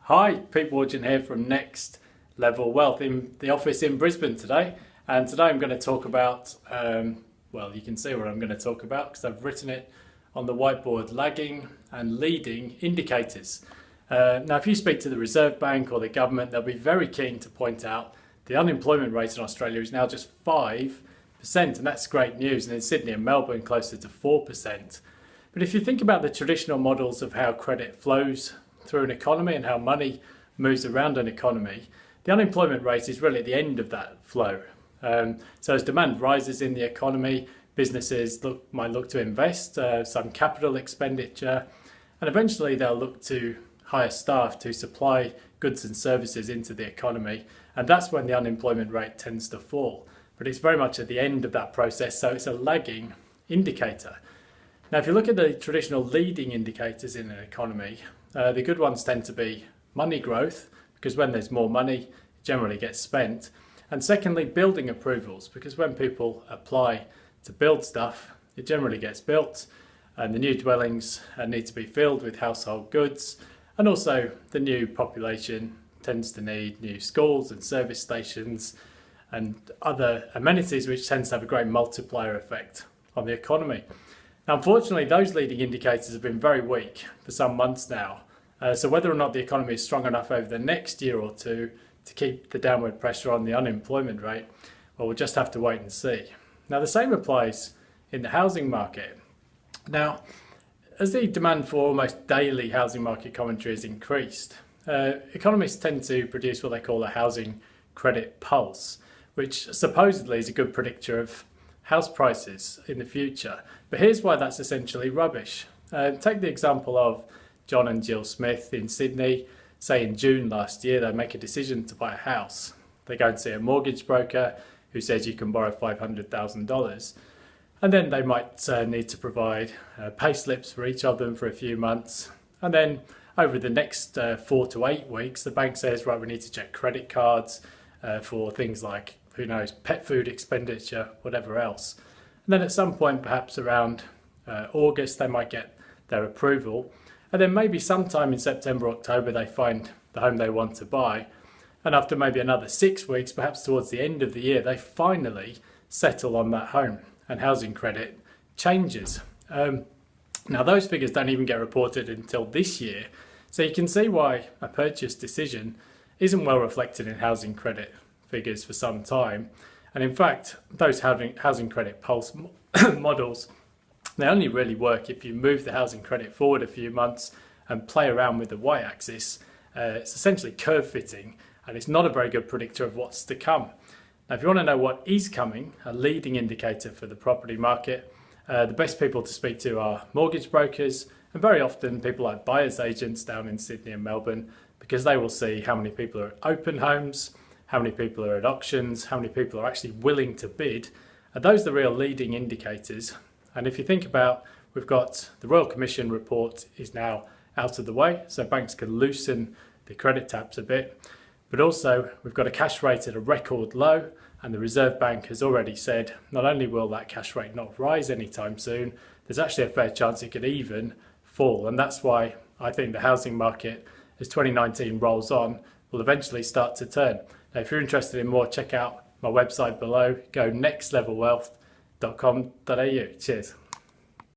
Hi, Pete Wargent here from Next Level Wealth in the office in Brisbane today. And today I'm going to talk about, well, you can see what I'm going to talk about because I've written it on the whiteboard, lagging and leading indicators. Now, if you speak to the Reserve Bank or the government, they'll be very keen to point out the unemployment rate in Australia is now just 5%, and that's great news. And in Sydney and Melbourne, closer to 4%. But if you think about the traditional models of how credit flows through an economy and how money moves around an economy, the unemployment rate is really at the end of that flow. So as demand rises in the economy, businesses might look to invest some capital expenditure, and eventually they'll look to hire staff to supply goods and services into the economy, and that's when the unemployment rate tends to fall. But it's very much at the end of that process, so it's a lagging indicator. Now, if you look at the traditional leading indicators in an economy, the good ones tend to be money growth, because when there's more money, it generally gets spent. And secondly, building approvals, because when people apply to build stuff, it generally gets built, and the new dwellings need to be filled with household goods. And also the new population tends to need new schools and service stations and other amenities, which tends to have a great multiplier effect on the economy. Now, unfortunately, those leading indicators have been very weak for some months now. So whether or not the economy is strong enough over the next year or two to keep the downward pressure on the unemployment rate, well, we'll just have to wait and see. Now, the same applies in the housing market. Now, as the demand for almost daily housing market commentary has increased, economists tend to produce what they call a housing credit pulse, which supposedly is a good predictor of house prices in the future. But here's why that's essentially rubbish. Take the example of John and Jill Smith in Sydney. Say in June last year, they make a decision to buy a house. They go and see a mortgage broker who says you can borrow $500,000. And then they might need to provide pay slips for each of them for a few months. And then over the next 4 to 8 weeks, the bank says, right, we need to check credit cards for things like, who knows, pet food expenditure, whatever else. And then at some point, perhaps around August, they might get their approval. And then maybe sometime in September, October, they find the home they want to buy. And after maybe another 6 weeks, perhaps towards the end of the year, they finally settle on that home and housing credit changes. Now, those figures don't even get reported until this year. So you can see why a purchase decision isn't well reflected in housing credit figures for some time. And in fact, those housing credit pulse models, they only really work if you move the housing credit forward a few months and play around with the y-axis. It's essentially curve fitting, and it's not a very good predictor of what's to come. Now, if you want to know what is coming, a leading indicator for the property market, the best people to speak to are mortgage brokers, and very often people like buyer's agents down in Sydney and Melbourne, because they will see how many people are at open homes, how many people are at auctions, how many people are actually willing to bid. And those are the real leading indicators. And if you think about, we've got the Royal Commission report is now out of the way, so banks can loosen the credit taps a bit. But also, we've got a cash rate at a record low, and the Reserve Bank has already said not only will that cash rate not rise anytime soon, there's actually a fair chance it could even fall. And that's why I think the housing market, as 2019 rolls on, will eventually start to turn. Now, if you're interested in more, check out my website below. Go nextlevelwealth.com.au. Cheers.